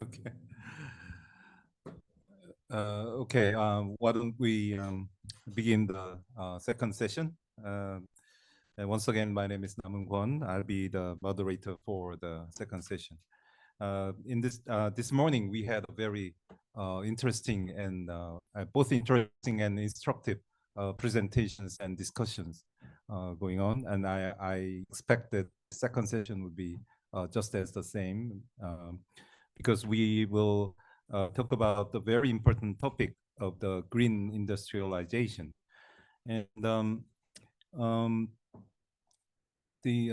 Okay. Okay. Why don't we begin the second session? And once again, my name is Namun Kwon. I'll be the moderator for the second session. In this morning, we had a very interesting and both interesting and instructive presentations and discussions going on. And I expect that the second session would be just as the same, because we will talk about the very important topic of the green industrialization. And the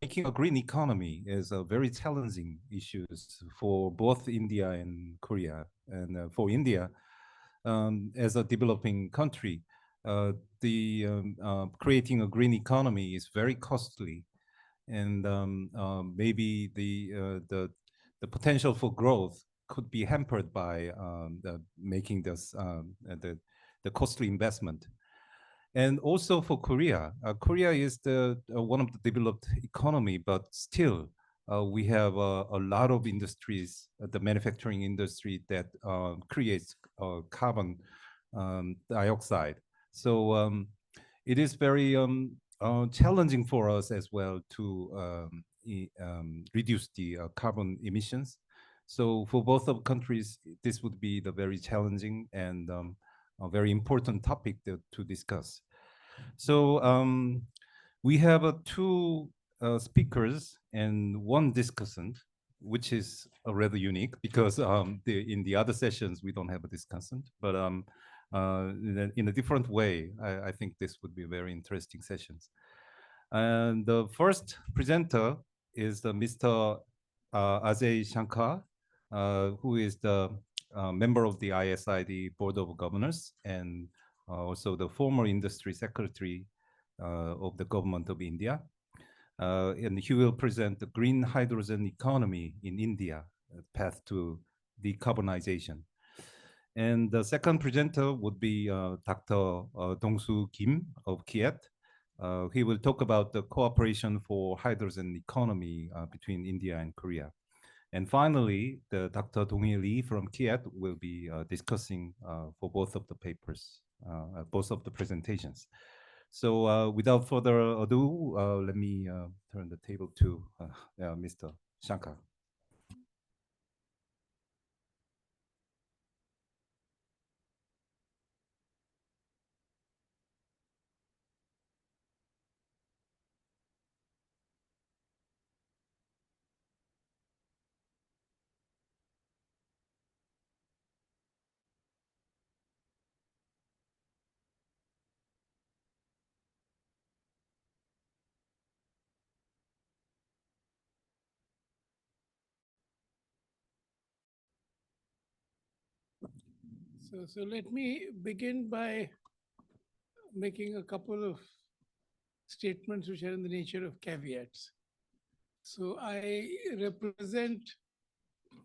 making a green economy is a very challenging issue for both India and Korea. And for India, as a developing country, the creating a green economy is very costly, and maybe the potential for growth could be hampered by making this the costly investment. And also for Korea, Korea is the one of the developed economy, but still we have a lot of industries, the manufacturing industry that creates carbon dioxide. So it is very challenging for us as well to reduce the carbon emissions. So for both of countries, this would be the very challenging and a very important topic to discuss. So we have two speakers and one discussant, which is rather unique because in the other sessions we don't have a discussant, but in a different way, I think this would be very interesting sessions. And the first presenter is Mr. Ajay Shankar, who is the member of the ISID Board of Governors and also the former industry secretary of the government of India. And he will present the green hydrogen economy in India, path to decarbonization. And the second presenter would be Dr. Dong-Soo Kim of KIET. He will talk about the cooperation for hydrogen economy between India and Korea. And finally, the Dr. Dong-Hee Lee from KIET will be discussing for both of the papers, both of the presentations. So without further ado, let me turn the table to Mr. Shankar. So let me begin by making a couple of statements which are in the nature of caveats. So I represent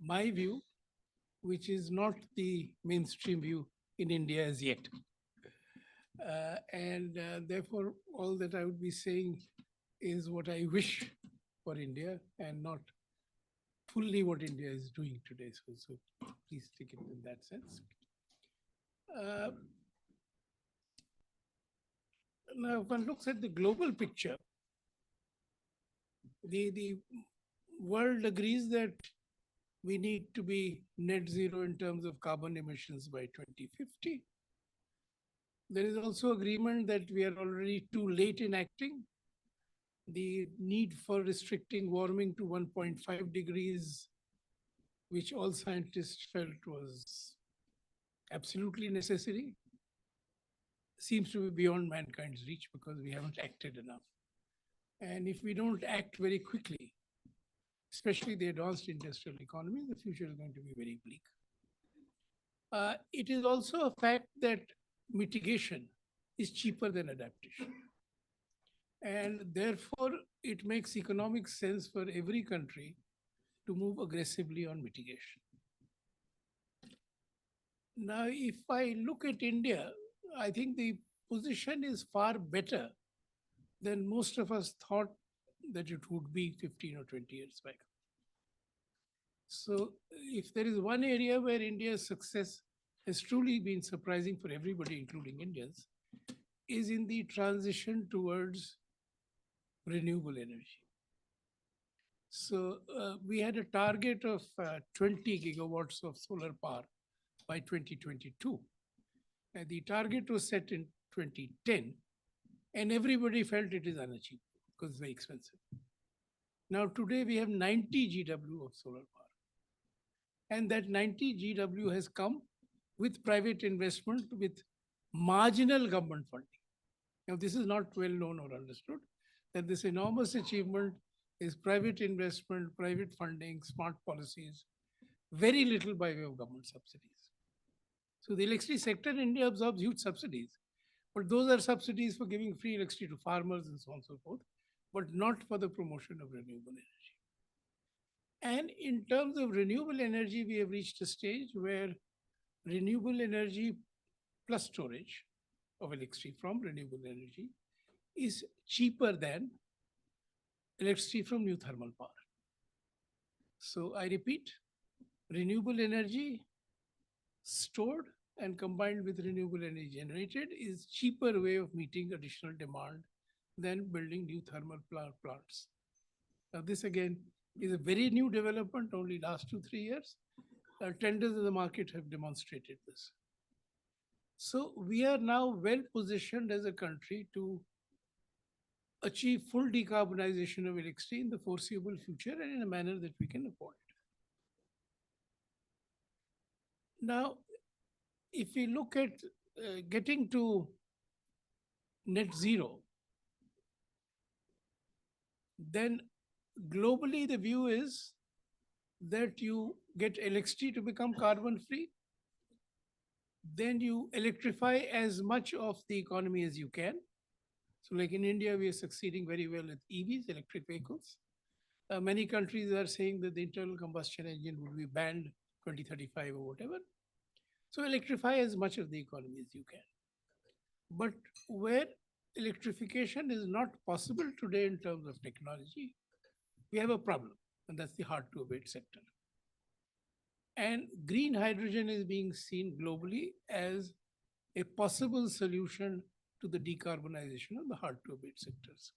my view, which is not the mainstream view in India as yet. And therefore, all that I would be saying is what I wish for India and not fully what India is doing today. So please take it in that sense. Now, if one looks at the global picture, the world agrees that we need to be net zero in terms of carbon emissions by 2050. There is also agreement that we are already too late in acting. The need for restricting warming to 1.5 degrees, which all scientists felt was absolutely necessary, seems to be beyond mankind's reach because we haven't acted enough. And if we don't act very quickly, especially the advanced industrial economy, the future is going to be very bleak. It is also a fact that mitigation is cheaper than adaptation. And therefore, it makes economic sense for every country to move aggressively on mitigation. Now, if I look at India, I think the position is far better than most of us thought that it would be 15 or 20 years back. So if there is one area where India's success has truly been surprising for everybody, including Indians, is in the transition towards renewable energy. So we had a target of 20 gigawatts of solar power by 2022. And the target was set in 2010, and everybody felt it is unachievable because it's very expensive. Now, today we have 90 GW of solar power. And that 90 GW has come with private investment with marginal government funding. Now, this is not well known or understood, that this enormous achievement is private investment, private funding, smart policies, very little by way of government subsidies. So the electricity sector in India absorbs huge subsidies, but those are subsidies for giving free electricity to farmers and so on and so forth, but not for the promotion of renewable energy. And in terms of renewable energy, we have reached a stage where renewable energy plus storage of electricity from renewable energy is cheaper than electricity from new thermal power. So I repeat, renewable energy stored and combined with renewable energy generated is cheaper way of meeting additional demand than building new thermal plants. Now this again is a very new development, only last 2-3 years. Tenders in the market have demonstrated this. So we are now well positioned as a country to achieve full decarbonization of electricity in the foreseeable future and in a manner that we can afford it. Now, if we look at getting to net zero, then globally the view is that you get electricity to become carbon free, then you electrify as much of the economy as you can. So like in India, we are succeeding very well with EVs, electric vehicles. Many countries are saying that the internal combustion engine would be banned 2035 or whatever. So electrify as much of the economy as you can. But where electrification is not possible today in terms of technology, we have a problem, and that's the hard to abate sector. And green hydrogen is being seen globally as a possible solution to the decarbonization of the hard to abate sectors.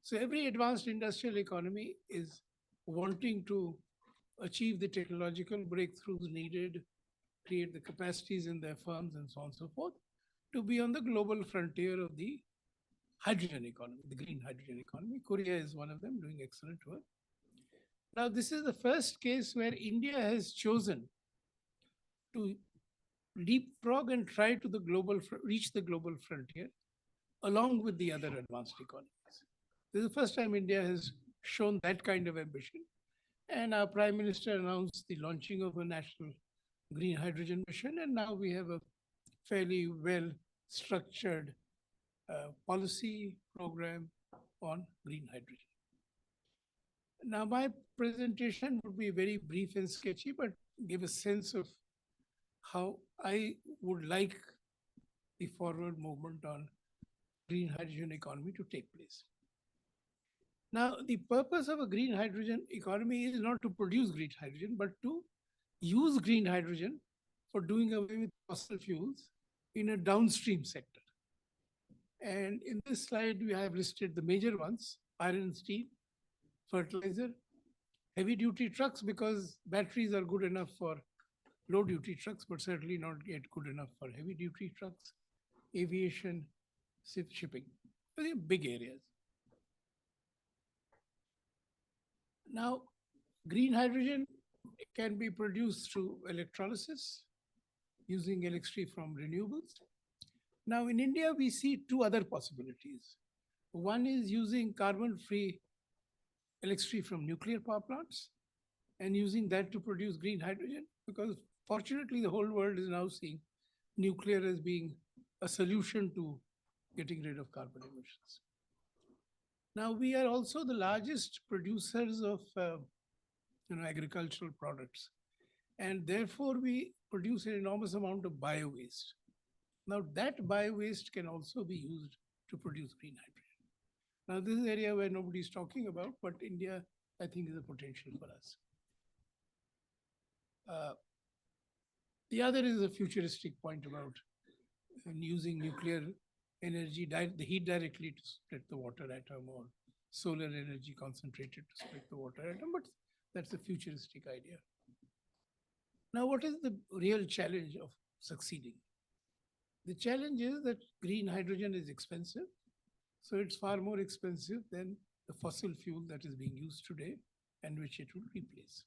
So every advanced industrial economy is wanting to achieve the technological breakthroughs needed, create the capacities in their firms and so on and so forth, to be on the global frontier of the hydrogen economy, the green hydrogen economy. Korea is one of them, doing excellent work. Now, this is the first case where India has chosen to leapfrog and try to reach the global frontier along with the other advanced economies. This is the first time India has shown that kind of ambition. And our Prime Minister announced the launching of a national green hydrogen mission. And now we have a fairly well structured policy program on green hydrogen. Now, my presentation would be very brief and sketchy, but give a sense of how I would like the forward movement on green hydrogen economy to take place. Now, the purpose of a green hydrogen economy is not to produce green hydrogen, but to use green hydrogen for doing away with fossil fuels in a downstream sector. And in this slide, we have listed the major ones: iron and steel, fertilizer, heavy duty trucks, because batteries are good enough for low duty trucks, but certainly not yet good enough for heavy duty trucks, aviation, shipping. Very big areas. Now, green hydrogen can be produced through electrolysis using electricity from renewables. Now, in India, we see two other possibilities. One is using carbon-free electricity from nuclear power plants and using that to produce green hydrogen, because fortunately, the whole world is now seeing nuclear as being a solution to getting rid of carbon emissions. Now, we are also the largest producers of agricultural products, and therefore we produce an enormous amount of bio-waste. Now, that bio-waste can also be used to produce green hydrogen. Now, this is an area where nobody is talking about, but India, I think, is a potential for us. Uh, the other is a futuristic point about using nuclear energy, the heat directly to split the water atom, or solar energy concentrated to split the water atom, but that's a futuristic idea. Now, what is the real challenge of succeeding? The challenge is that green hydrogen is expensive. So it's far more expensive than the fossil fuel that is being used today and which it will replace.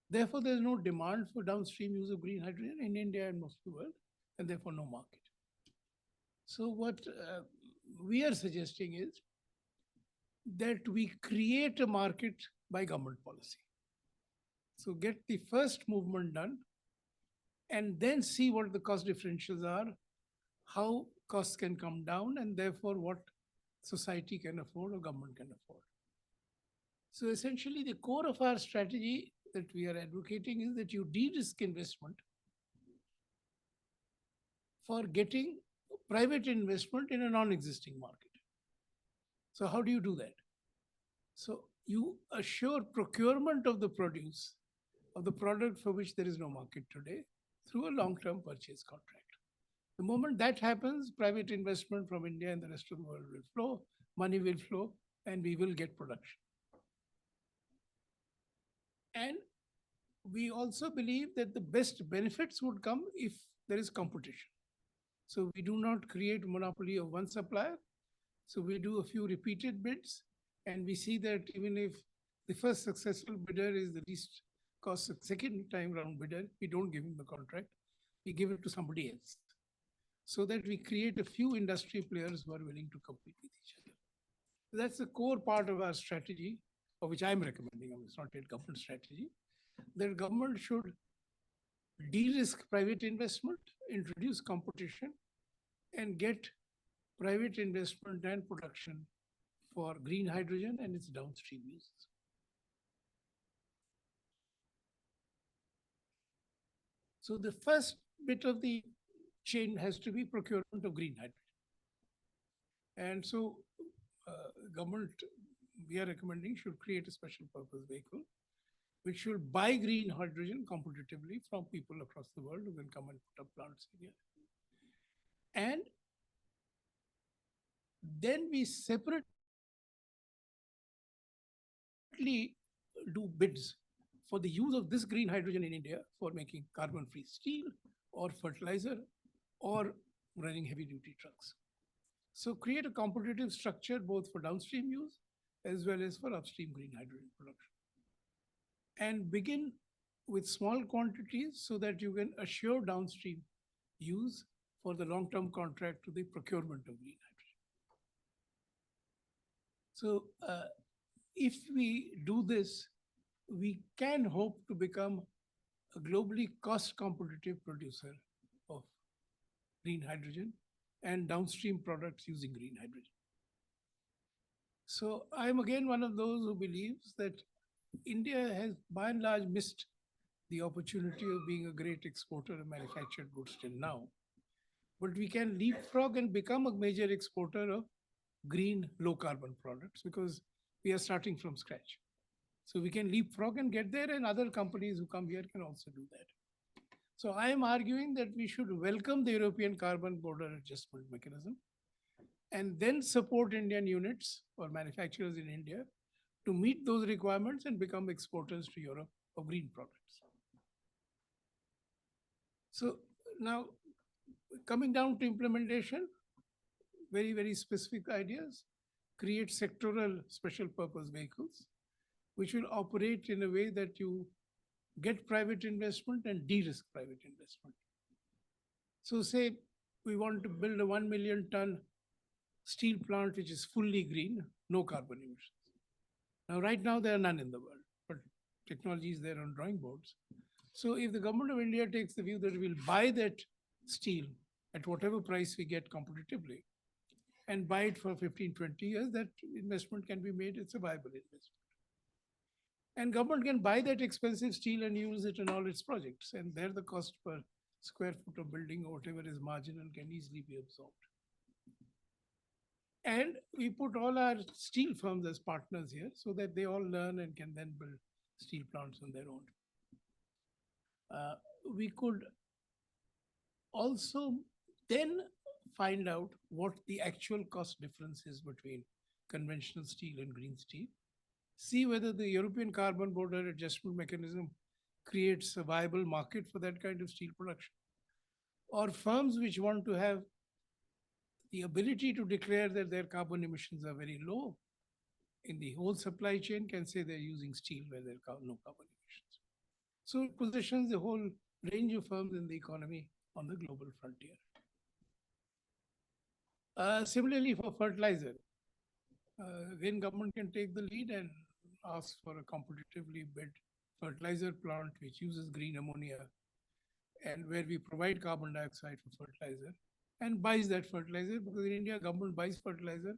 Therefore, there's no demand for downstream use of green hydrogen in India and most of the world, and therefore no market. So what we are suggesting is that we create a market by government policy. So get the first movement done and then see what the cost differentials are, how costs can come down, and therefore what society can afford or government can afford. So essentially, the core of our strategy that we are advocating is that you de-risk investment for getting private investment in a non-existing market. So how do you do that? So you assure procurement of the produce, of the product for which there is no market today, through a long-term purchase contract. The moment that happens, private investment from India and the rest of the world will flow, money will flow, and we will get production. And we also believe that the best benefits would come if there is competition. So we do not create monopoly of one supplier. So we do a few repeated bids, and we see that even if the first successful bidder is the least cost second time round bidder, we don't give him the contract. We give it to somebody else, so that we create a few industry players who are willing to compete with each other. So that's the core part of our strategy, of which I'm recommending. I mean, it's not a government strategy. That government should de-risk private investment, introduce competition, and get private investment and production for green hydrogen and its downstream uses. So the first bit of the chain has to be procurement of green hydrogen. And so government, we are recommending, should create a special purpose vehicle which should buy green hydrogen competitively from people across the world who can come and put up plants here. And then we separately do bids for the use of this green hydrogen in India for making carbon-free steel or fertilizer or running heavy-duty trucks. So create a competitive structure both for downstream use as well as for upstream green hydrogen production. And begin with small quantities so that you can assure downstream use for the long-term contract to the procurement of green hydrogen. So if we do this, we can hope to become a globally cost competitive producer of green hydrogen and downstream products using green hydrogen. So I'm again one of those who believes that India has by and large missed the opportunity of being a great exporter of manufactured goods till now. But we can leapfrog and become a major exporter of green low carbon products because we are starting from scratch. So we can leapfrog and get there, and other companies who come here can also do that. So I am arguing that we should welcome the European Carbon Border Adjustment Mechanism and then support Indian units or manufacturers in India to meet those requirements and become exporters to Europe of green products. So now coming down to implementation, very, very specific ideas, create sectoral special purpose vehicles, which will operate in a way that you get private investment and de-risk private investment. So say we want to build a 1 million ton steel plant which is fully green, no carbon emissions. Now, right now, there are none in the world, but technology is there on drawing boards. So if the government of India takes the view that we'll buy that steel at whatever price we get competitively and buy it for 15, 20 years, that investment can be made. It's a viable investment. And government can buy that expensive steel and use it in all its projects. And there the cost per square foot of building or whatever is marginal can easily be absorbed. And we put all our steel firms as partners here so that they all learn and can then build steel plants on their own. We could also then find out what the actual cost difference is between conventional steel and green steel. See whether the European Carbon Border Adjustment Mechanism creates a viable market for that kind of steel production. Or firms which want to have the ability to declare that their carbon emissions are very low in the whole supply chain can say they're using steel where there are no carbon emissions. So it positions the whole range of firms in the economy on the global frontier. Similarly, for fertilizer, again, government can take the lead and ask for a competitively bid fertilizer plant which uses green ammonia and where we provide carbon dioxide for fertilizer and buys that fertilizer, because in India, government buys fertilizer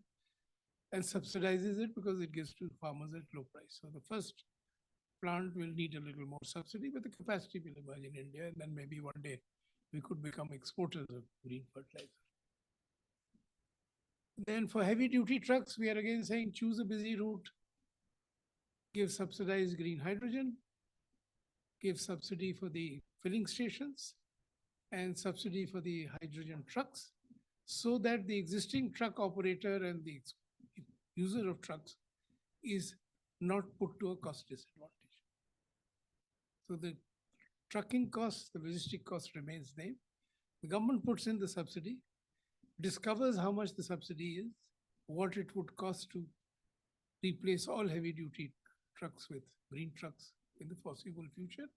and subsidizes it because it gives to farmers at low price. So the first plant will need a little more subsidy, but the capacity will emerge in India, and then maybe one day we could become exporters of green fertilizer. Then for heavy duty trucks, we are again saying choose a busy route, give subsidized green hydrogen, give subsidy for the filling stations, and subsidy for the hydrogen trucks, so that the existing truck operator and the user of trucks is not put to a cost disadvantage. So the trucking cost, the logistic cost remains there. The government puts in the subsidy, discovers how much the subsidy is, what it would cost to replace all heavy duty trucks with green trucks in the foreseeable future.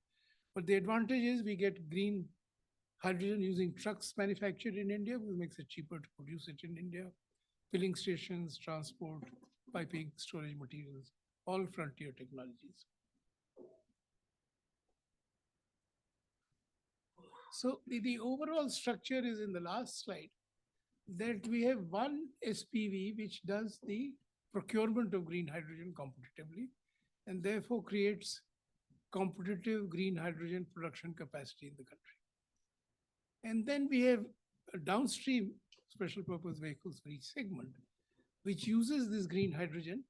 But the advantage is we get green hydrogen using trucks manufactured in India, which makes it cheaper to produce it in India. Filling stations, transport, piping, storage materials, all frontier technologies. So the overall structure is in the last slide, that we have one SPV which does the procurement of green hydrogen competitively and therefore creates competitive green hydrogen production capacity in the country. And then we have a downstream special purpose vehicles for each segment, which uses this green hydrogen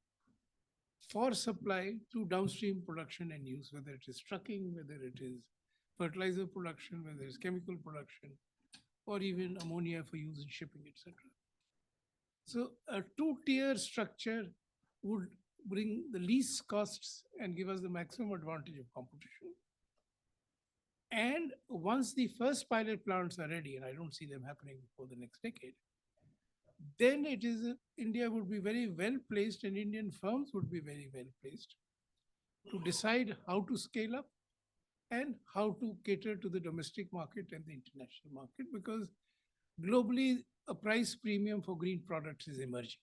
for supply to downstream production and use, whether it is trucking, whether it is fertilizer production, whether it's chemical production, or even ammonia for use in shipping, etc. So a two-tier structure would bring the least costs and give us the maximum advantage of competition. And once the first pilot plants are ready, and I don't see them happening before the next decade, then it is India would be very well placed and Indian firms would be very well placed to decide how to scale up and how to cater to the domestic market and the international market, because globally a price premium for green products is emerging.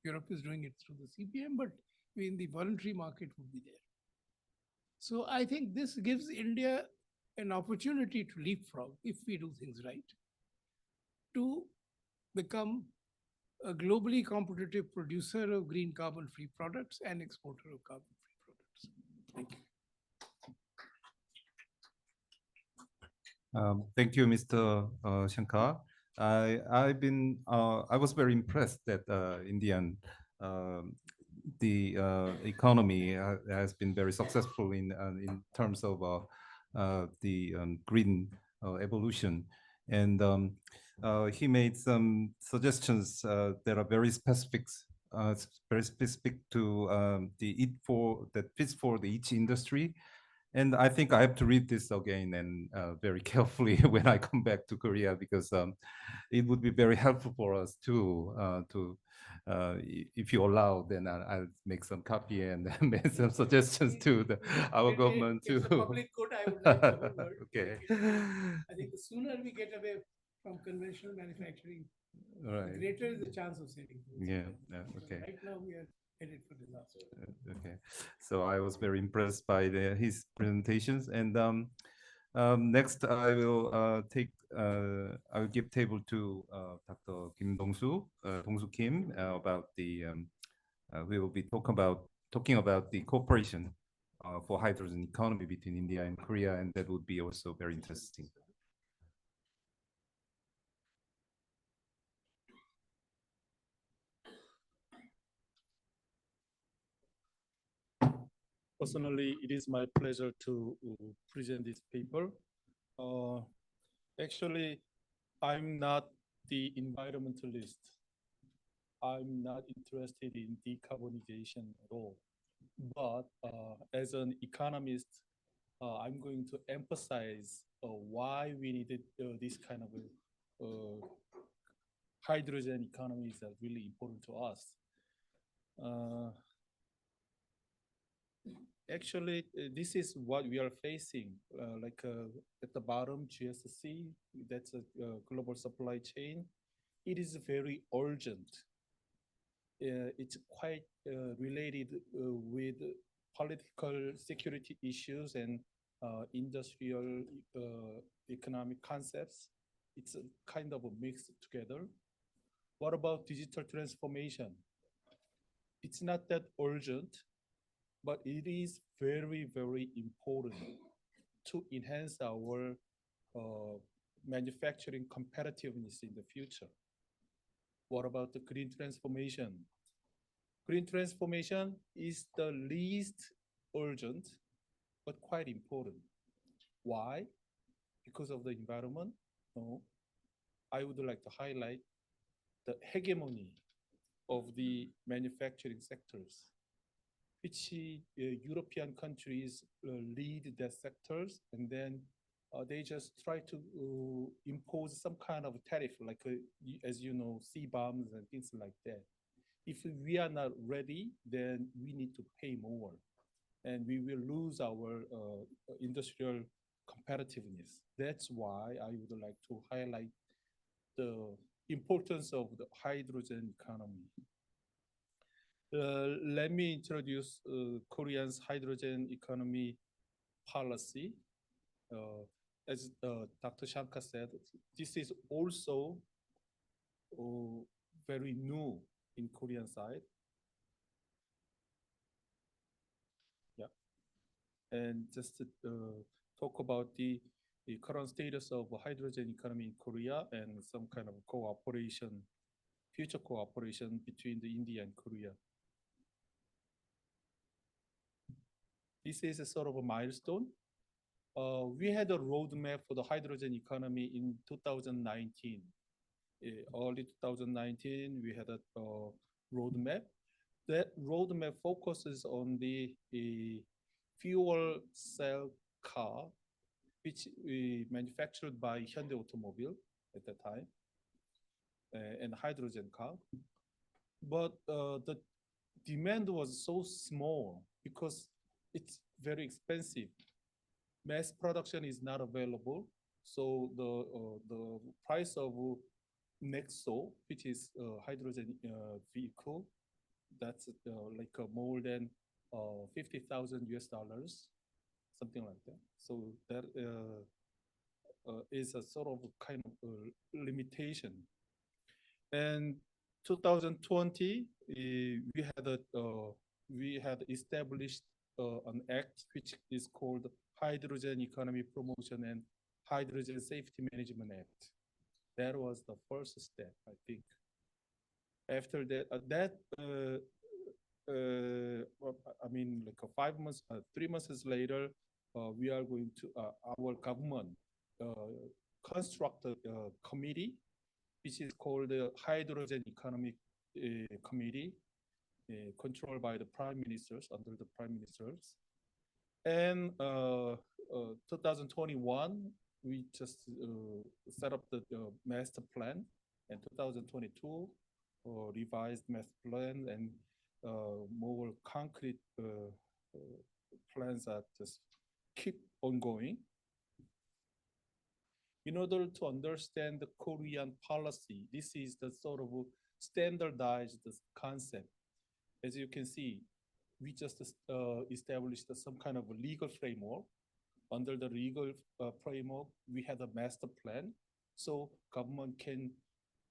Europe is doing it through the CPM, but in the voluntary market would be there. So I think this gives India an opportunity to leapfrog, if we do things right, to become a globally competitive producer of green carbon-free products and exporter of carbon-free products. Thank you. Thank you, Mr. Shankar. I was very impressed that the economy has been very successful in terms of the green evolution, and he made some suggestions that are very specific to that fits for each industry. And I think I have to read this again and very carefully when I come back to Korea, because it would be very helpful for us too. If you allow, then I'll make some copy and make some suggestions to our government too. It's a public good, I would like the whole world. Okay. I think the sooner we get away from conventional manufacturing, right, the greater is the chance of saving. Yeah. Okay. Right now we are headed for disaster. Okay. So I was very impressed by his presentations, and next I will I will give table to Dr. Kim Dong-soo, Dong-soo Kim, about we will be talking about the cooperation for hydrogen economy between India and Korea, and that would be also very interesting. Personally, it is my pleasure to present this paper. Uh, Actually, I'm not the environmentalist. I'm not interested in decarbonization at all. But as an economist, I'm going to emphasize why we needed this kind of hydrogen economies are really important to us. Uh, Actually, this is what we are facing. At the bottom, GSC, that's a global supply chain. It is very urgent. It's quite related with political security issues and industrial economic concepts. It's a kind of a mix together. What about digital transformation? It's not that urgent, but it is very, very important to enhance our manufacturing competitiveness in the future. What about the green transformation? Green transformation is the least urgent, but quite important. Why? Because of the environment? No. I would like to highlight the hegemony of the manufacturing sectors, which European countries lead their sectors, and then they just try to impose some kind of tariff, like, as you know, C-bombs and things like that. If we are not ready, then we need to pay more, and we will lose our industrial competitiveness. That's why I would like to highlight the importance of the hydrogen economy. Let me introduce Korean's hydrogen economy policy. As Dr. Shankar said, this is also very new in Korean side. Yeah, and just to talk about the current status of hydrogen economy in Korea and some kind of cooperation, future cooperation between the India and Korea. This is a sort of a milestone. We had a roadmap for the hydrogen economy in 2019. Early 2019, we had a roadmap. That roadmap focuses on the fuel cell car, which we manufactured by Hyundai Automobile at that time, and hydrogen car. But the demand was so small because it's very expensive. Mass production is not available, so the price of Nexo, which is a hydrogen vehicle, that's like more than 50,000 US dollars, something like that. So that is a sort of kind of limitation. And 2020, we had established an act which is called Hydrogen Economy Promotion and Hydrogen Safety Management Act. That was the first step, I think. After that, I mean, like 5 months, 3 months later, we are going to, our government construct a committee, which is called the Hydrogen Economic Committee, controlled by the prime ministers, under the prime ministers. And 2021, we just set up the master plan, and 2022 revised master plan, and more concrete plans are just keep ongoing. In order to understand the Korean policy, this is the sort of standardized concept. As you can see, we just established some kind of a legal framework. Under the legal framework, we had a master plan, so government can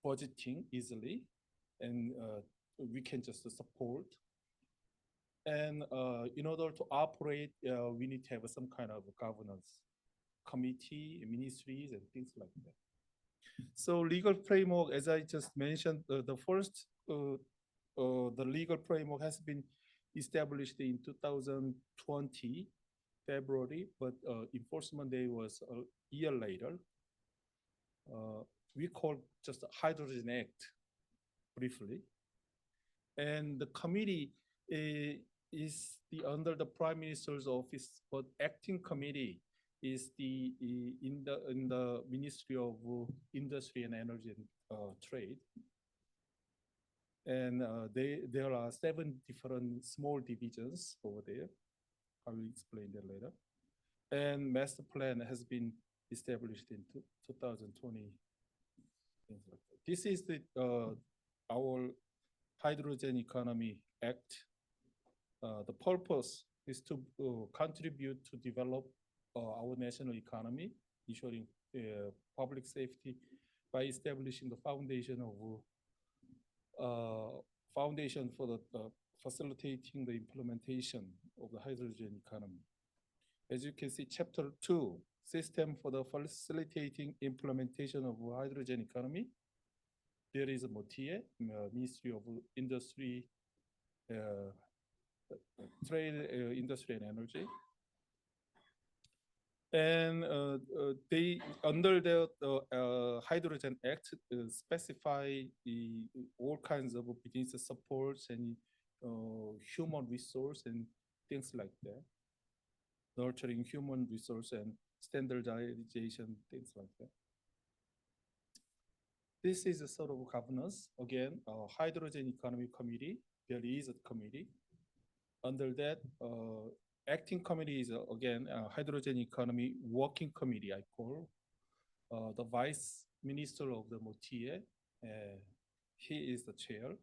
budgeting easily, and we can just support. And in order to operate, we need to have some kind of governance committee, ministries, and things like that. So legal framework, as I just mentioned, the legal framework has been established in 2020 February, but enforcement day was a year later. We call just Hydrogen Act briefly. And the committee is under the Prime Minister's office, but acting committee is in the Ministry of Industry and Energy and Trade. And there are 7 different small divisions over there. I will explain that later. And master plan has been established in 2020. This is our Hydrogen Economy Act. The purpose is to contribute to develop our national economy, ensuring public safety by establishing the foundation for the facilitating the implementation of the hydrogen economy. As you can see, Chapter 2, System for the Facilitating Implementation of Hydrogen Economy. There is a MOTIE, Ministry of Industry, Trade, Industry and Energy. And they, under the Hydrogen Act, specify all kinds of business supports and human resource and things like that. Nurturing human resource and standardization, things like that. This is a sort of governance. Again, Hydrogen Economy Committee, there is a committee. Under that, acting committee is, again, Hydrogen Economy Working Committee, I call. The Vice Minister of the MOTIE, he is the chair.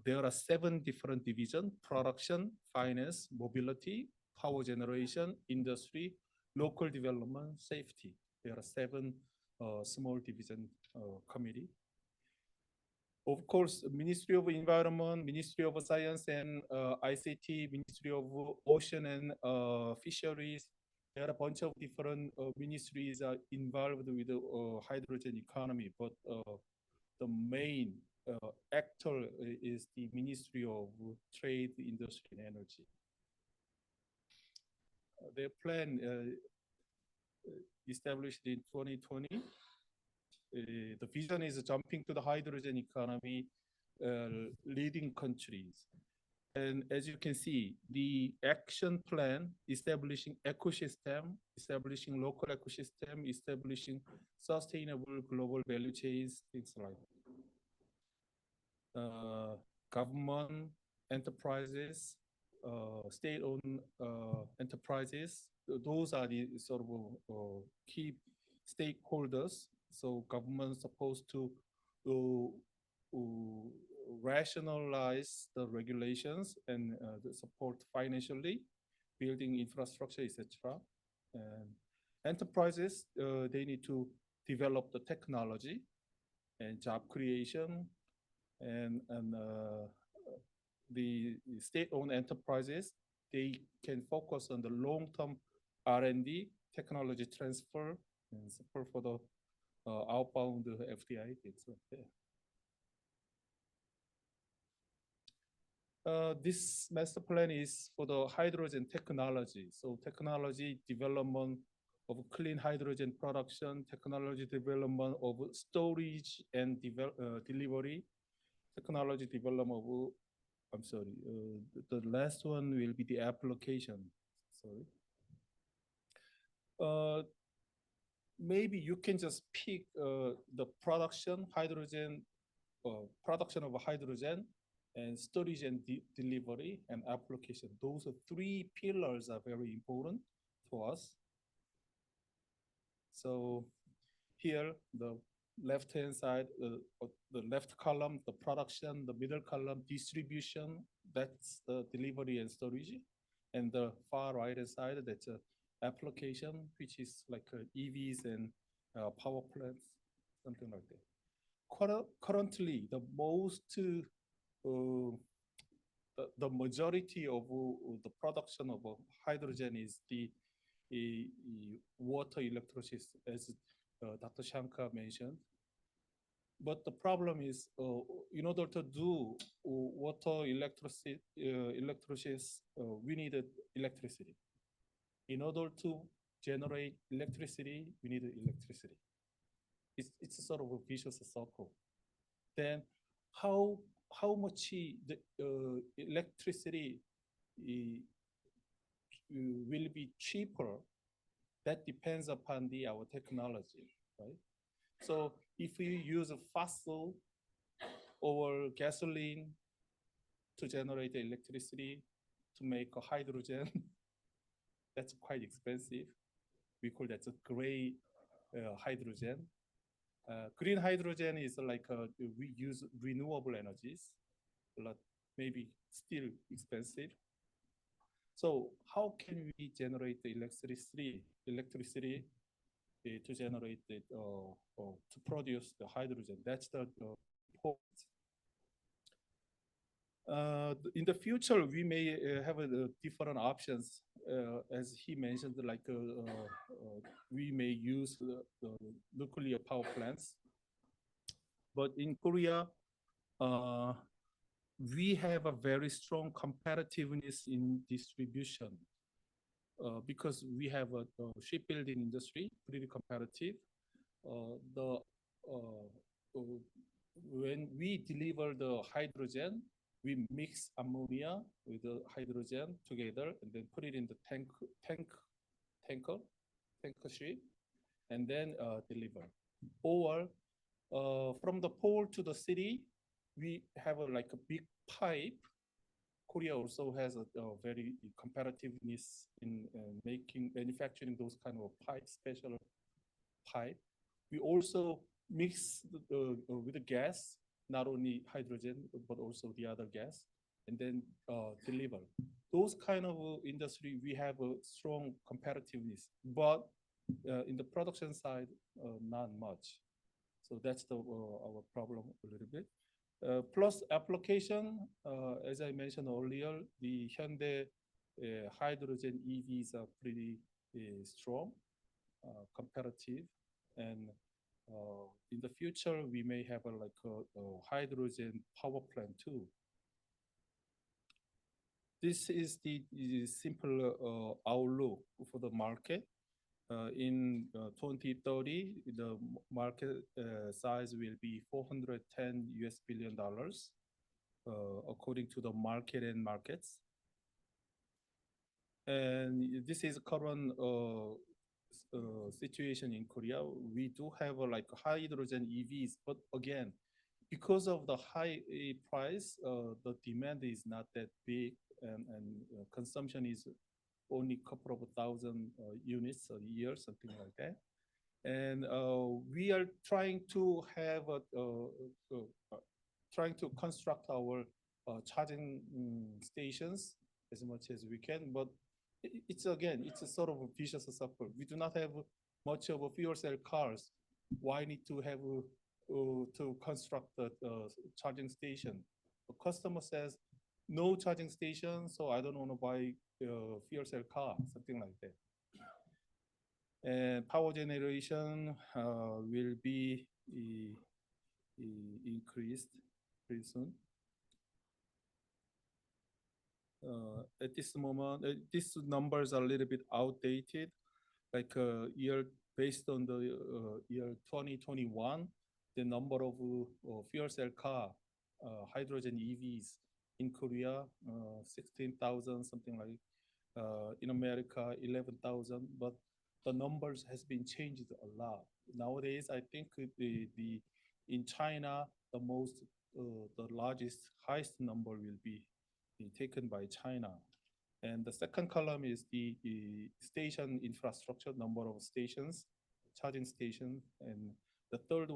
There are 7 different divisions: production, finance, mobility, power generation, industry, local development, safety. There are 7 small division committee. Of course, Ministry of Environment, Ministry of Science and ICT, Ministry of Ocean and Fisheries. There are a bunch of different ministries are involved with the hydrogen economy, but the main actor is the Ministry of Trade, Industry and Energy. Their plan established in 2020. The vision is jumping to the hydrogen economy, leading countries. And as you can see, the action plan establishing ecosystem, establishing local ecosystem, establishing sustainable global value chains, things like that. Government, enterprises, state-owned enterprises, those are the sort of key stakeholders. So government is supposed to rationalize the regulations and the support financially, building infrastructure, etc. And enterprises, they need to develop the technology and job creation, and the state-owned enterprises, they can focus on the long-term R&D, technology transfer, and support for the outbound FDI, things like that. This master plan is for the hydrogen technology. So technology development of clean hydrogen production, technology development of storage and delivery, technology development of, I'm sorry, the last one will be the application, sorry. Maybe you can just pick the production, hydrogen, production of hydrogen, and storage and delivery and application. Those 3 pillars are very important to us. So here, the left-hand side, the left column, the production, the middle column, distribution, that's the delivery and storage. And the far right-hand side, that's application, which is like EVs and power plants, something like that. Currently, the most, the majority of the production of hydrogen is the water electrolysis, as Dr. Shankar mentioned. but the problem is, in order to do water electrolysis, we needed electricity. In order to generate electricity, we needed electricity. It's a sort of a vicious circle. Then how much the electricity will be cheaper? That depends upon our technology, right? So if you use a fossil or gasoline to generate electricity, to make a hydrogen, that's quite expensive. We call that a gray hydrogen. Green hydrogen is like we use renewable energies, but maybe still expensive. So how can we generate the electricity to generate it to produce the hydrogen? That's the point. In the future, we may have different options, as he mentioned, like we may use the nuclear power plants. But in Korea, we have a very strong competitiveness in distribution because we have a shipbuilding industry, pretty competitive. When we deliver the hydrogen, we mix ammonia with the hydrogen together and then put it in the tanker ship, and then deliver. Or from the port to the city, we have like a big pipe. Korea also has a very competitiveness in manufacturing those kind of pipe, special pipe. We also mix with the gas, not only hydrogen, but also the other gas, and then deliver. Those kind of industry, we have a strong competitiveness, but in the production side, not much. So that's our problem a little bit. Plus application, as I mentioned earlier, the Hyundai hydrogen EVs are pretty strong, competitive, and in the future we may have like a hydrogen power plant too. This is the simple outlook for the market. In 2030, the market size will be $410 billion, according to the market and markets. And this is current situation in Korea. We do have like hydrogen EVs, but again, because of the high price, the demand is not that big, and consumption is only a couple of thousand units a year, something like that. And we are trying to have trying to construct our charging stations as much as we can, but it's a sort of a vicious circle. We do not have much of a fuel cell cars. Why need to have to construct a charging station? The customer says no charging station, so I don't want to buy fuel cell car, something like that. And power generation will be increased pretty soon. At this moment, these numbers are a little bit outdated. Like based on the year 2021, the number of fuel cell car, hydrogen EVs in Korea, 16,000, something like. In America, 11,000, but the numbers has been changed a lot. Nowadays, I think in China, the largest, highest number will be taken by China. And the second column is the station infrastructure, number of stations, charging stations. And the third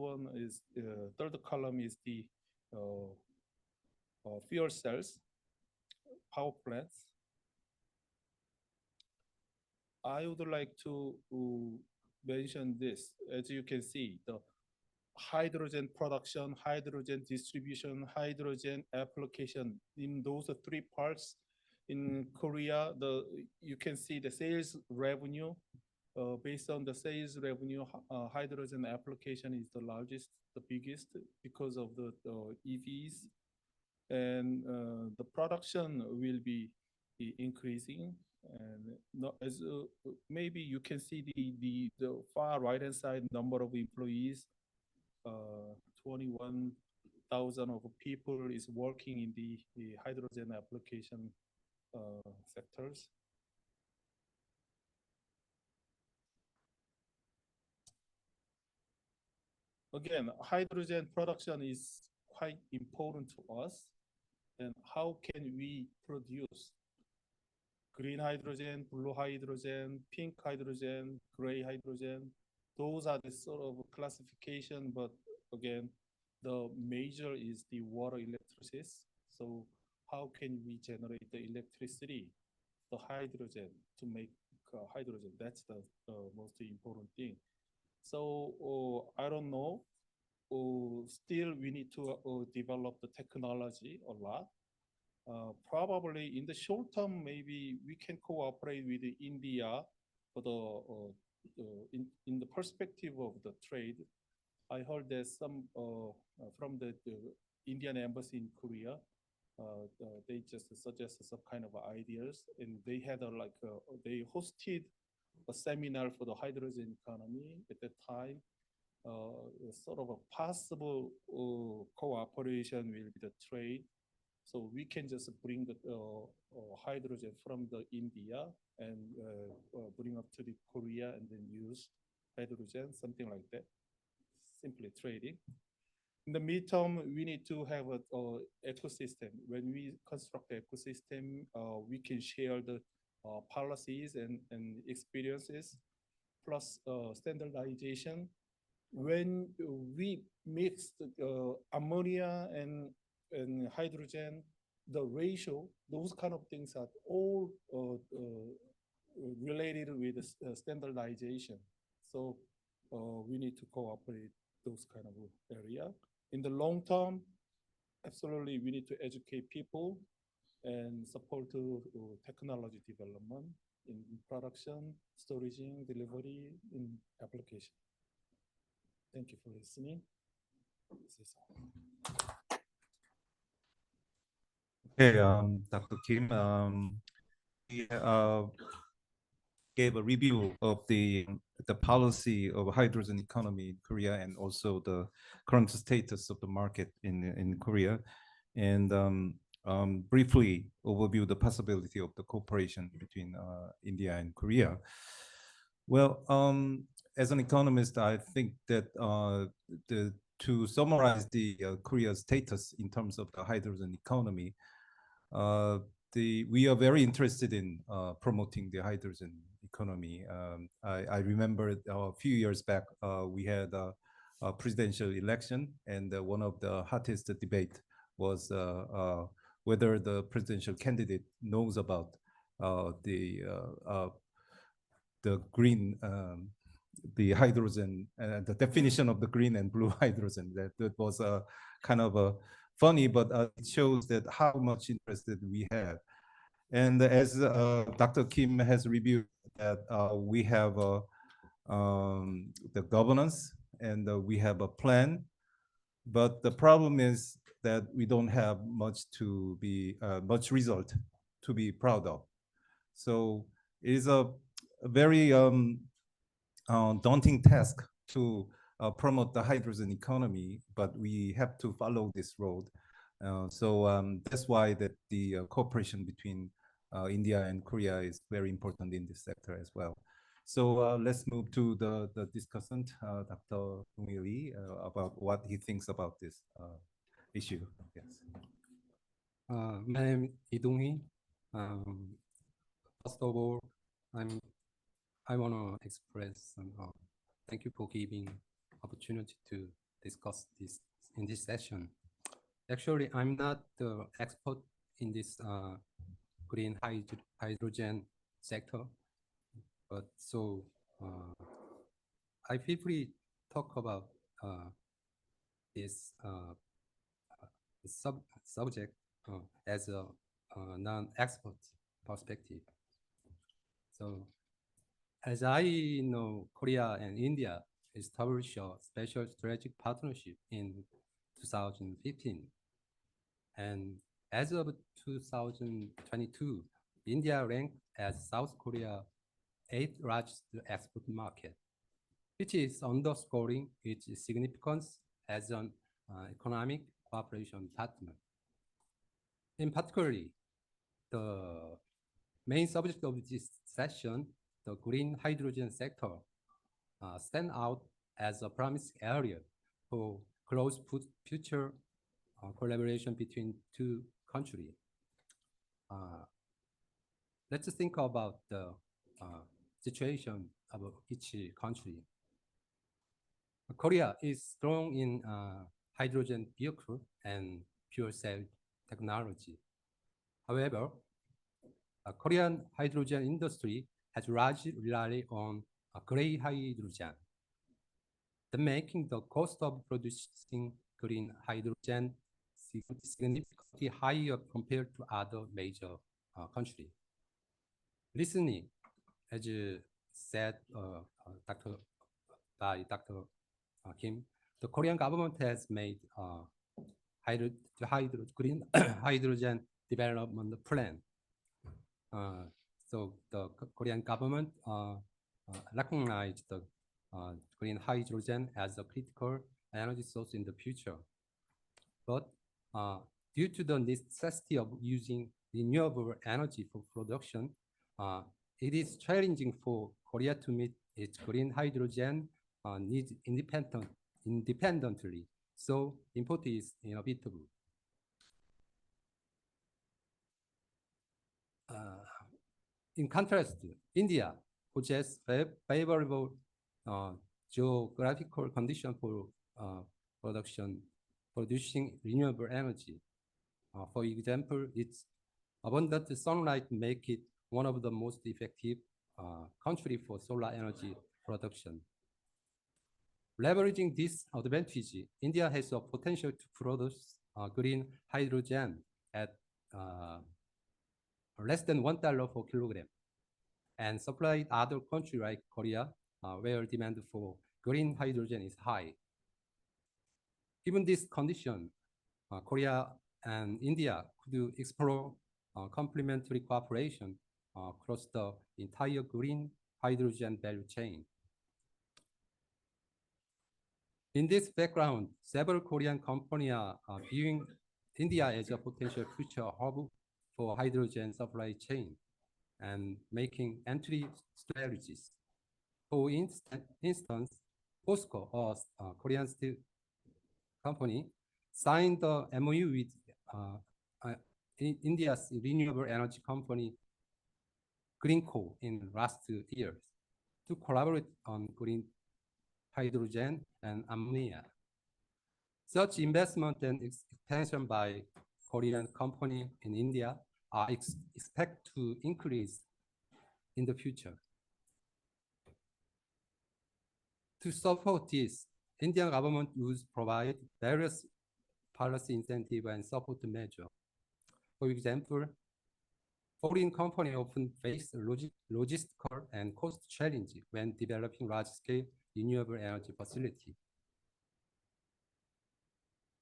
column is the fuel cells, power plants. I would like to mention this. As you can see, the hydrogen production, hydrogen distribution, hydrogen application, in those three parts in Korea, you can see the sales revenue Based on the sales revenue, hydrogen application is the largest, the biggest because of the EVs, and the production will be increasing. And as maybe you can see the far right hand side number of employees, 21,000 of people is working in the hydrogen application sectors. Again, hydrogen production is quite important to us. And how can we produce green hydrogen, blue hydrogen, pink hydrogen, gray hydrogen? Those are the sort of classification, but again, the major is the water electrolysis. So how can we generate the electricity, the hydrogen to make hydrogen? That's the most important thing. So I don't know. Still, we need to develop the technology a lot. Probably in the short term, maybe we can cooperate with India for in the perspective of the trade. I heard there's some from the Indian embassy in Korea. They just suggested some kind of ideas, and they had they hosted a seminar for the hydrogen economy at that time. Sort of a possible cooperation will be the trade. So we can just bring the hydrogen from the India and bring up to the Korea and then use hydrogen, something like that. Simply trading. In the midterm, we need to have an ecosystem. When we construct the ecosystem, we can share the policies and experiences, plus standardization. When we mix ammonia and hydrogen, the ratio, those kind of things are all related with standardization. So we need to cooperate those kind of area. In the long term, absolutely, we need to educate people and support technology development in production, storage, delivery, in application. Thank you for listening. Okay, Dr. Kim, we gave a review of the policy of hydrogen economy in Korea and also the current status of the market in Korea, and briefly overview the possibility of the cooperation between India and Korea. Well, as an economist, I think that to summarize the Korea's status in terms of the hydrogen economy, we are very interested in promoting the hydrogen economy. I remember a few years back, we had a presidential election, and one of the hottest debate was whether the presidential candidate knows about the green, the hydrogen, the definition of the green and blue hydrogen. That was a kind of a funny, but it shows that how much interested we have. And as Dr. Kim has reviewed, that we have the governance and we have a plan, but the problem is that we don't have much to be much result to be proud of. So it is a very daunting task to promote the hydrogen economy, but we have to follow this road. So that's why that the cooperation between India and Korea is very important in this sector as well. So let's move to the discussant, Dr. Dong-hee Lee, about what he thinks about this issue. Yes. My name is Dong-hee. First of all, I want to express thank you for giving opportunity to discuss this in this session. Actually, I'm not the expert in this green hydrogen sector, but so I briefly talk about this subject as a non-expert perspective. So As I know, Korea and India established a special strategic partnership in 2015. And as of 2022, India ranked as South Korea's eighth largest export market, which is underscoring its significance as an economic cooperation partner. In particular, the main subject of this session, the green hydrogen sector, stand out as a promising area for close future collaboration between two countries. Let's think about the situation of each country. Korea is strong in hydrogen vehicle and fuel cell technology. However, Korean hydrogen industry has largely relied on gray hydrogen, making the cost of producing green hydrogen significantly higher compared to other major countries. Recently, as said by Dr. Kim, the Korean government has made green hydrogen development plan. So the Korean government recognized the green hydrogen as a critical energy source in the future. But due to the necessity of using renewable energy for production, it is challenging for Korea to meet its green hydrogen needs independently. So import is inevitable. In contrast, India possesses favorable geographical conditions for producing renewable energy. For example, its abundant sunlight make it one of the most effective country for solar energy production. Leveraging this advantage, India has a potential to produce green hydrogen at less than $1 per kilogram, and supply other countries like Korea, where demand for green hydrogen is high. Given this condition, Korea and India could explore complementary cooperation across the entire green hydrogen value chain. In this background, several Korean companies are viewing India as a potential future hub for hydrogen supply chain and making entry strategies. For instance, POSCO, a Korean steel company, signed the MOU with India's renewable energy company Greenko in last years to collaborate on green hydrogen and ammonia. Such investment and expansion by Korean company in India are expected to increase in the future. To support this, Indian government would provide various policy incentive and support measures. For example, foreign companies often face logistical and cost challenges when developing large-scale renewable energy facility.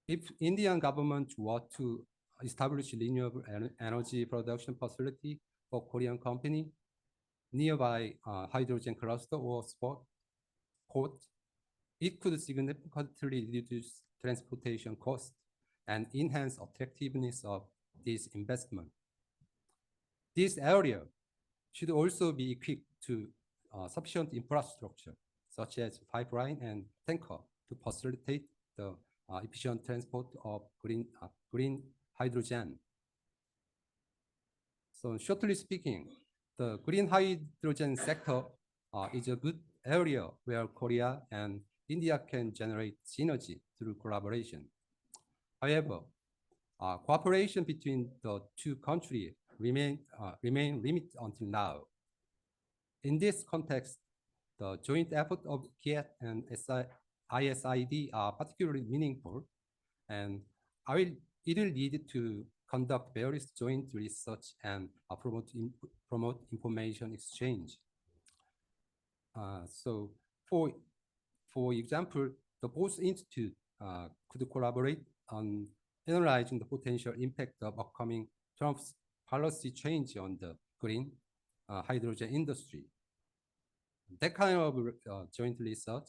If Indian government were to establish renewable energy production facility for Korean company nearby hydrogen cluster or spot port, it could significantly reduce transportation costs and enhance attractiveness of this investment. This area should also be equipped to sufficient infrastructure, such as pipeline and tanker, to facilitate the efficient transport of green hydrogen. So shortly speaking, the green hydrogen sector is a good area where Korea and India can generate synergy through collaboration. However, cooperation between the two countries remain limited until now. In this context, the joint effort of KIET and ISID are particularly meaningful, and it will need to conduct various joint research and promote information exchange. So for example, the both institute could collaborate on analyzing the potential impact of upcoming Trump's policy change on the green hydrogen industry. That kind of joint research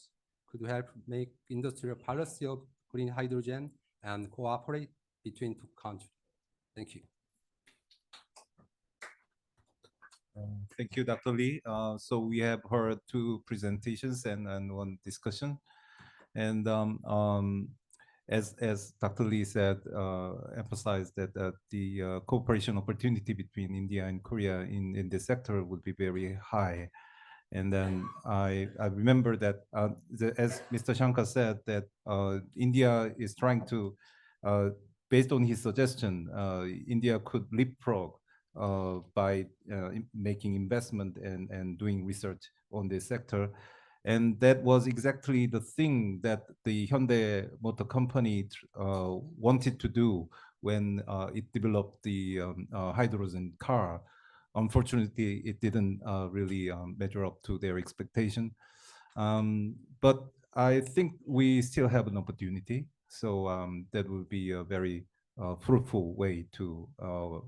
could help make industrial policy of green hydrogen and cooperate between two countries. Thank you. Thank you, Dr. Lee. So we have heard two presentations and one discussion. And as Dr. Lee said, emphasized that the cooperation opportunity between India and Korea in this sector would be very high. And then I remember that, as Mr. Shankar said, that India is trying to, based on his suggestion, India could leapfrog by making investment and doing research on this sector. And that was exactly the thing that the Hyundai Motor Company wanted to do when it developed the hydrogen car. Unfortunately, it didn't really measure up to their expectation. But I think we still have an opportunity. So that would be a very fruitful way to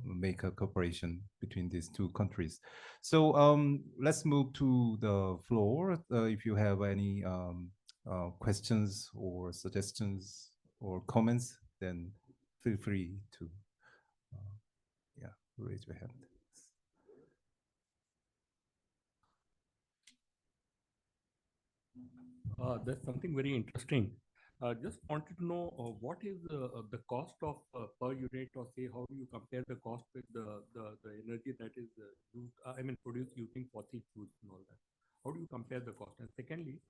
make a cooperation between these two countries. So let's move to the floor. If you have any questions or suggestions or comments, then feel free to raise your hand. That's something very interesting. Just wanted to know what is the cost of per unit, or say how do you compare the cost with the energy that is used, produced using fossil fuels and all that. How do you compare the cost? And secondly,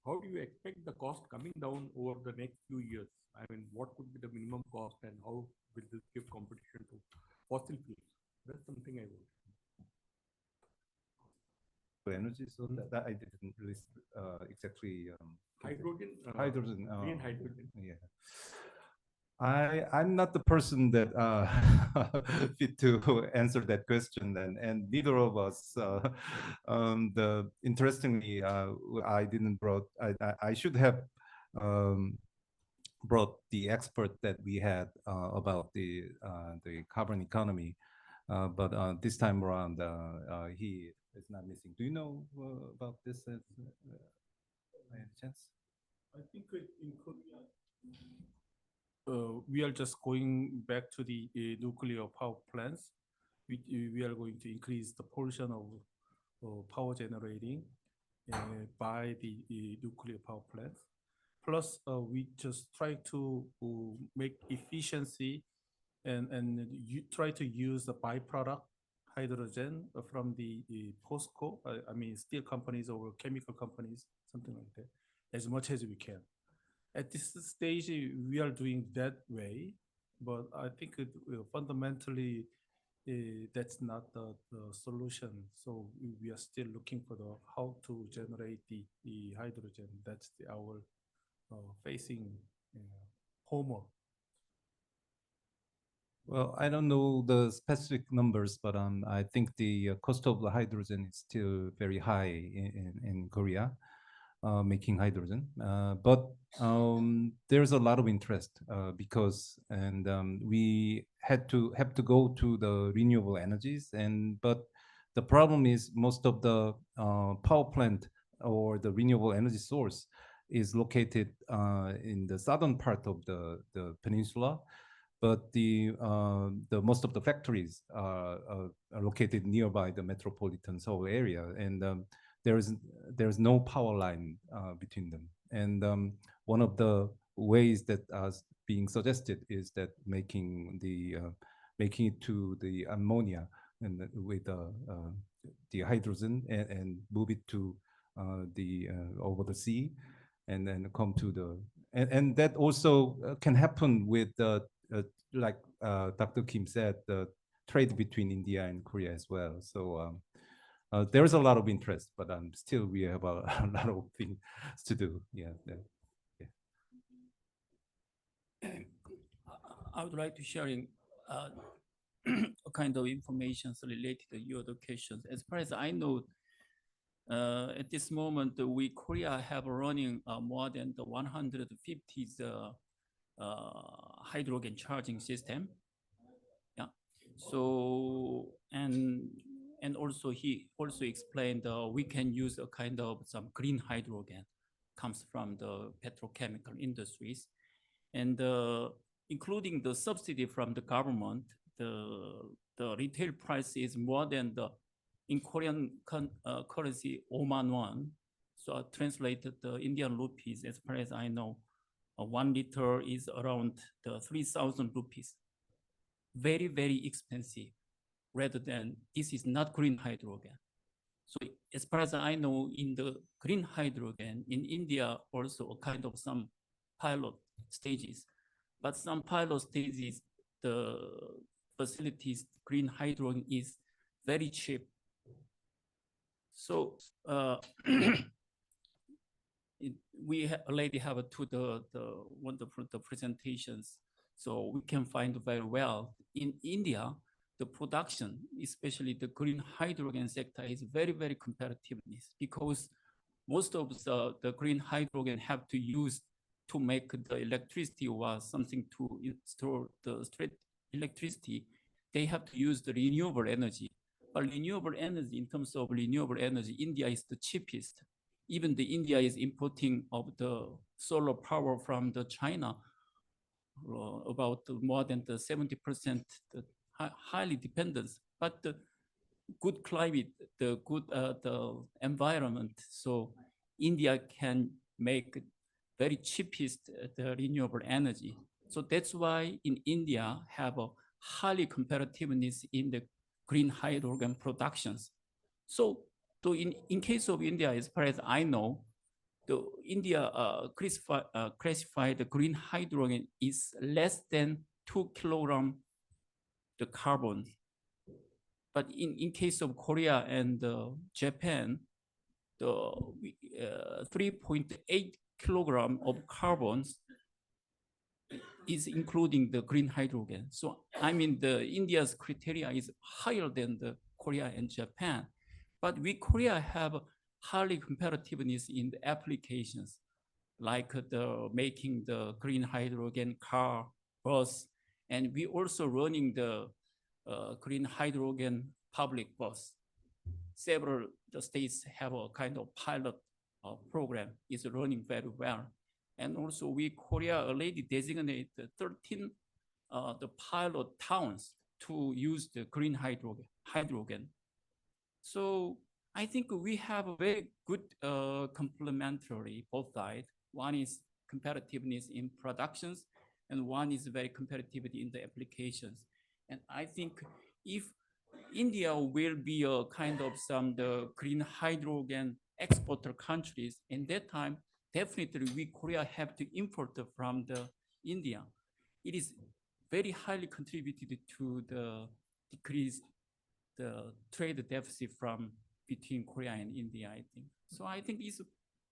how do you expect the cost coming down over the next few years? I mean, what could be the minimum cost, and how will this give competition to fossil fuels? That's something I would. Energy, so that I didn't really exactly hydrogen, green hydrogen. Yeah, I'm not the person that fit to answer that question, and neither of us. Interestingly, I didn't brought. I should have brought the expert that we had about the carbon economy, but this time around he is not missing. Do you know about this? By any chance? I think in Korea, we are just going back to the nuclear power plants. We are going to increase the portion of power generating by the nuclear power plants. Plus, we just try to make efficiency and try to use the byproduct hydrogen from the POSCO, I mean steel companies or chemical companies, something like that, as much as we can. At this stage, we are doing that way, but I think fundamentally that's not the solution. So we are still looking for how to generate the hydrogen. That's our facing homework. Well, I don't know the specific numbers, but I think the cost of the hydrogen is still very high in Korea, making hydrogen. But there's a lot of interest because we have to go to the renewable energies, but the problem is most of the power plant or the renewable energy source is located in the southern part of the peninsula. But the most of the factories are located nearby the metropolitan Seoul area, and there's no power line between them. And one of the ways that is being suggested is that making it to the ammonia and with the hydrogen and move it to the over the sea, and then come to the and that also can happen with like Dr. Kim said, the trade between India and Korea as well. So there is a lot of interest, but still we have a lot of things to do. Yeah. I would like to sharing a kind of information related to your questions. As far as I know, At this moment, we Korea have running more than the 150 hydrogen charging system. Yeah. So and also he also explained we can use a kind of some green hydrogen comes from the petrochemical industries, and including the subsidy from the government, the retail price is more than the in Korean currency 5만 won. So I translated the Indian rupees as far as I know, 1 liter is around the 3,000 rupees. Very, very expensive rather than this is not green hydrogen. So as far as I know, in the green hydrogen in India, also a kind of some pilot stages, but some pilot stages, the facilities green hydrogen is very cheap. So we already have the wonderful the presentations, so we can find very well in India. The production, especially the green hydrogen sector, is very, very competitiveness because most of the green hydrogen have to use to make the electricity or something to store the straight electricity. They have to use the renewable energy. But renewable energy, in terms of renewable energy, India is the cheapest. Even the India is importing of the solar power from the China, about more than the 70%, highly dependent, but the good climate, the good the environment. So India can make very cheapest the renewable energy. So that's why in India have a highly competitiveness in the green hydrogen productions. So in case of India, as far as I know, the India classified the green hydrogen is less than 2 kilograms the carbon. But in case of Korea and Japan, the 3.8 kilogram of carbons is including the green hydrogen. So I mean, the India's criteria is higher than the Korea and Japan, but we Korea have highly competitiveness in the applications, like the making the green hydrogen car, bus, and we also running the green hydrogen public bus. Several the states have a kind of pilot program is running very well. And also we Korea already designated 13 the pilot towns to use the green hydrogen. So I think we have a very good complementary both sides. One is competitiveness in productions, and one is very competitivity in the applications. And I think if India will be a kind of some the green hydrogen exporter countries, in that time, definitely we Korea have to import from the India. It is very highly contributed to the decrease the trade deficit from between Korea and India, I think. So I think it's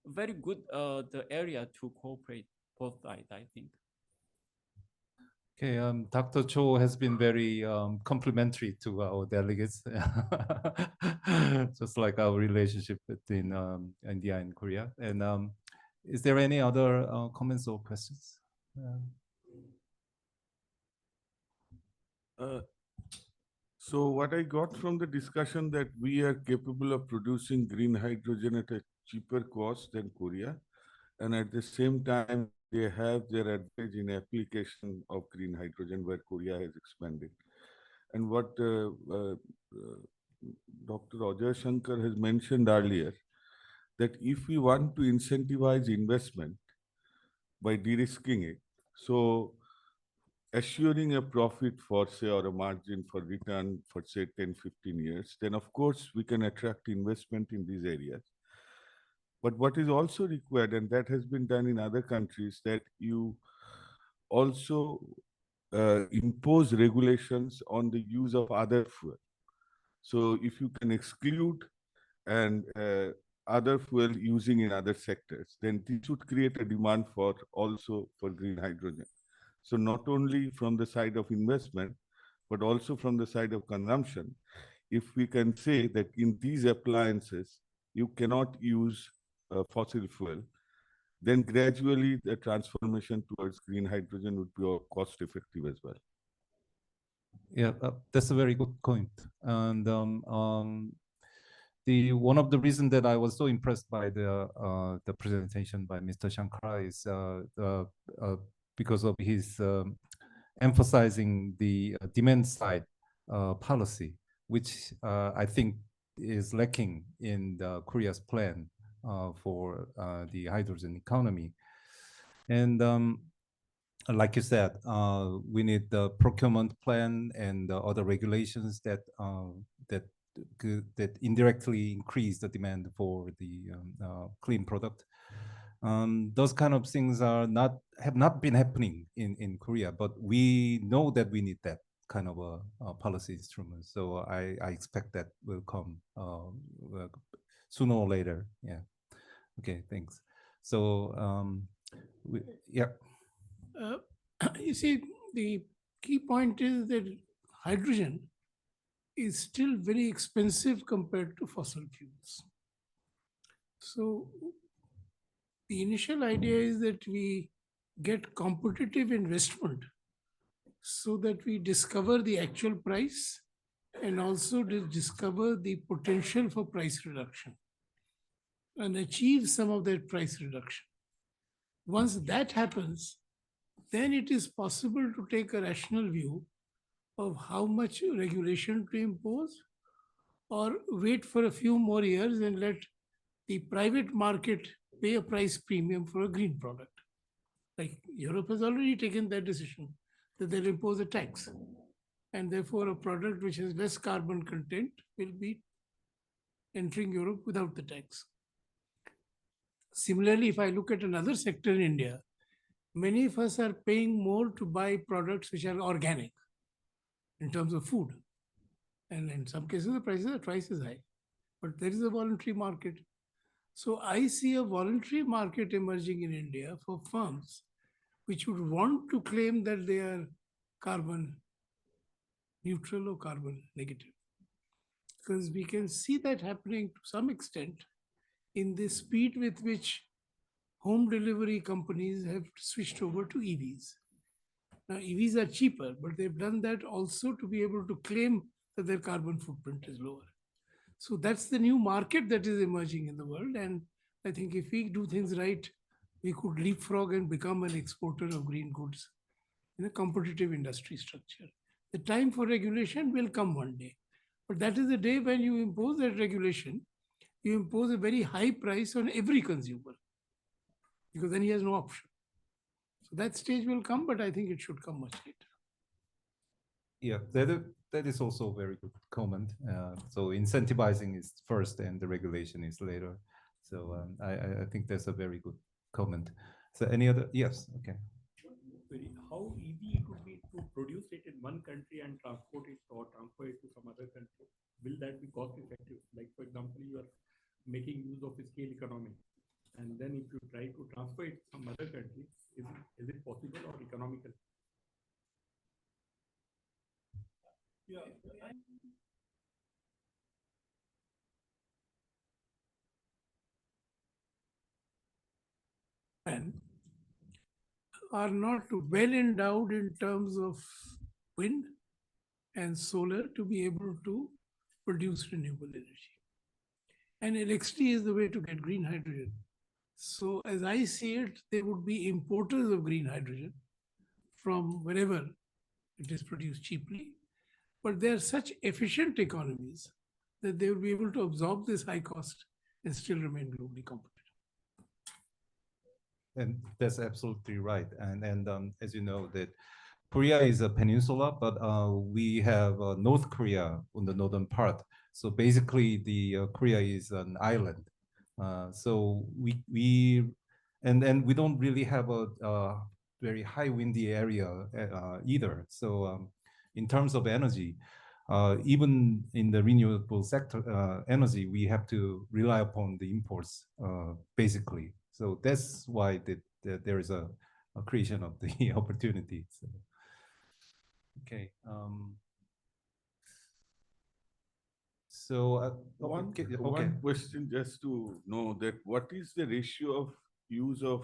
very good the area to cooperate both sides, I think. Okay, Dr. Cho has been very complimentary to our delegates, just like our relationship between India and Korea. And is there any other comments or questions? So what I got from the discussion that we are capable of producing green hydrogen at a cheaper cost than Korea, and at the same time, they have their advantage in application of green hydrogen where Korea has expanded. And what Dr. Ajay Shankar has mentioned earlier, that if we want to incentivize investment by de-risking it, so assuring a profit for, say, or a margin for return for, say, 10, 15 years, then of course we can attract investment in these areas. But what is also required, and that has been done in other countries, that you also impose regulations on the use of other fuel. So if you can exclude and other fuel using in other sectors, then this would create a demand for also for green hydrogen. So not only from the side of investment, but also from the side of consumption, if we can say that in these appliances, you cannot use fossil fuel, then gradually the transformation towards green hydrogen would be cost effective as well. Yeah, that's a very good point. And the one of the reasons that I was so impressed by the presentation by Mr. Shankar is because of his emphasizing the demand side policy, which I think is lacking in Korea's plan for the hydrogen economy. And like you said, we need the procurement plan and other regulations that that indirectly increase the demand for the clean product. Those kind of things have not been happening in Korea, but we know that we need that kind of a policy instrument. So I expect that will come sooner or later. Yeah. Okay. Thanks. So yeah. You see, the key point is that hydrogen is still very expensive compared to fossil fuels. So the initial idea is that we get competitive investment so that we discover the actual price and also discover the potential for price reduction and achieve some of that price reduction. Once that happens, then it is possible to take a rational view of how much regulation to impose or wait for a few more years and let the private market pay a price premium for a green product. Like Europe has already taken that decision that they'll impose a tax. And therefore, a product which has less carbon content will be entering Europe without the tax. Similarly, if I look at another sector in India, many of us are paying more to buy products which are organic in terms of food. And in some cases, the prices are twice as high. But there is a voluntary market. So I see a voluntary market emerging in India for firms which would want to claim that they are carbon neutral or carbon negative. Because we can see that happening to some extent in the speed with which home delivery companies have switched over to EVs. Now, EVs are cheaper, but they've done that also to be able to claim that their carbon footprint is lower. So that's the new market that is emerging in the world. And I think if we do things right, we could leapfrog and become an exporter of green goods in a competitive industry structure. The time for regulation will come one day. But that is the day when you impose that regulation, you impose a very high price on every consumer, because then he has no option. So that stage will come, but I think it should come much later. Yeah, that is also a very good comment. So incentivizing is first and the regulation is later. So I think that's a very good comment. So any other? Yes, okay. How easy it would be to produce it in one country and transport it or transfer it to some other country? Will that be cost effective? Like, for example, you are making use of a scale economy, and then if you try to transfer it to some other country, is it possible or economical? Yeah. And are not well endowed in terms of wind and solar to be able to produce renewable energy. And electricity is the way to get green hydrogen. So as I see it, there would be importers of green hydrogen from wherever it is produced cheaply. But they are such efficient economies that they will be able to absorb this high cost and still remain globally competitive. And that's absolutely right. And as you know, that Korea is a peninsula, but we have North Korea on the northern part. So basically, the Korea is an island. So we don't really have a very high windy area either. So in terms of energy, even in the renewable sector energy, we have to rely upon the imports basically. So that's why there is a creation of the opportunity. So, okay. So One okay. one question just to know that what is the ratio of use of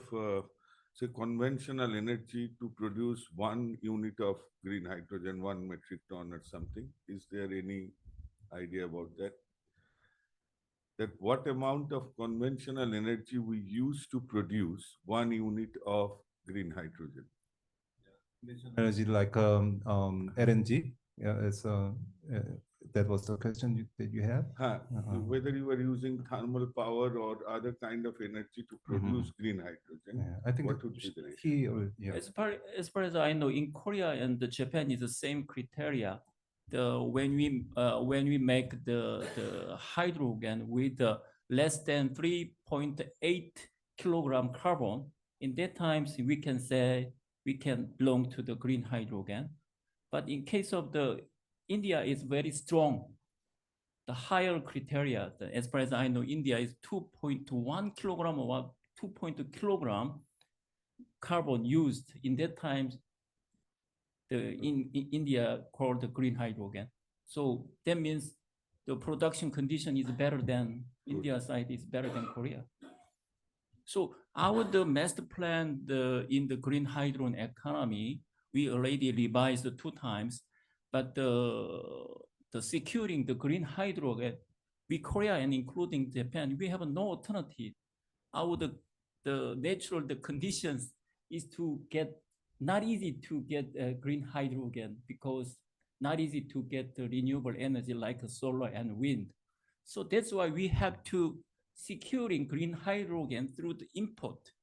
say conventional energy to produce 1 unit of green hydrogen, 1 metric ton or something? Is there any idea about that? That what amount of conventional energy we use to produce 1 unit of green hydrogen? Energy like LNG. Yeah, it's that was the question that you had. Whether you are using thermal power or other kind of energy to produce green hydrogen, Yeah, I think what would be the ratio? yeah. As far as I know, in Korea and Japan is the same criteria. When we make the hydrogen with less than 3.8 kilogram carbon, in that times we can say we can belong to the green hydrogen. But in case of the India is very strong. The higher criteria, as far as I know, India is 2.1 kilogram or 2.2 kilogram carbon used. In that time, in India called the green hydrogen. So that means the production condition is better than India side is better than Korea. So our the master plan in the green hydrogen economy, we already revised 2 times, but the securing the green hydrogen, we Korea and including Japan, we have no alternative. Our the natural the conditions is to get not easy to get green hydrogen because not easy to get the renewable energy like solar and wind. So that's why we have to securing green hydrogen through the import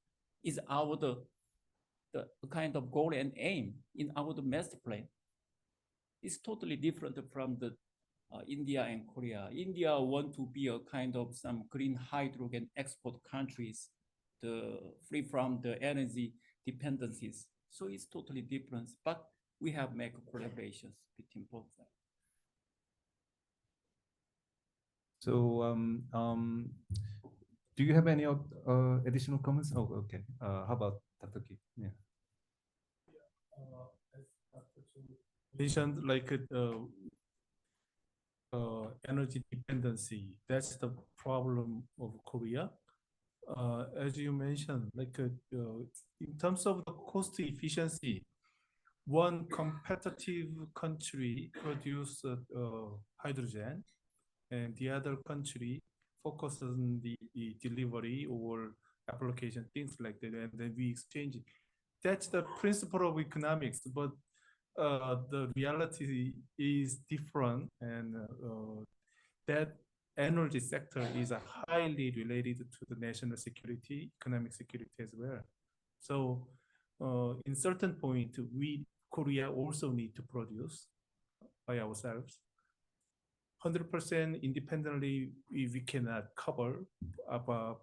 is our the kind of goal and aim in our the master plan. It's totally different from the India and Korea. India want to be a kind of some green hydrogen export countries, free from the energy dependencies. So it's totally different, but we have make collaborations between both sides. So do you have any additional comments? Oh, okay. How about Dr. Ki? Yeah. Mentioned like energy dependency. That's the problem of Korea. As you mentioned, like in terms of the cost efficiency, one competitive country produce hydrogen, and the other country focuses on the delivery or application, things like that, and then we exchange it. That's the principle of economics, but the reality is different, and that energy sector is highly related to the national security, economic security as well. So in certain point, we Korea also need to produce by ourselves. 100% independently, we cannot cover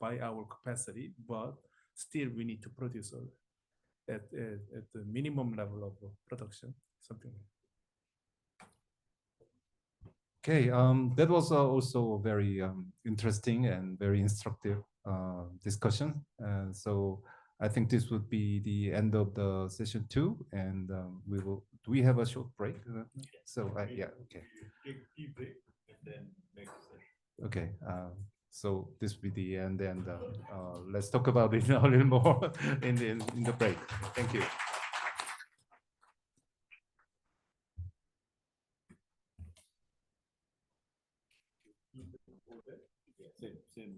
by our capacity, but still we need to produce at the minimum level of production, something like that. Okay, that was also very interesting and very instructive discussion. So I think this would be the end of the session 2, and we will. Do we have a short break? So yeah, okay. Take break and then next session. Okay, so this will be the end, and let's talk about it a little more in the break. Thank you. Same.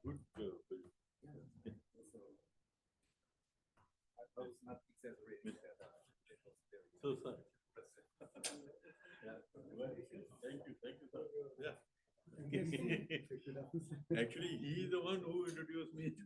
Good. I was not exaggerating. So sorry. Thank you, sir. Yeah. Actually, he is the one who introduced me to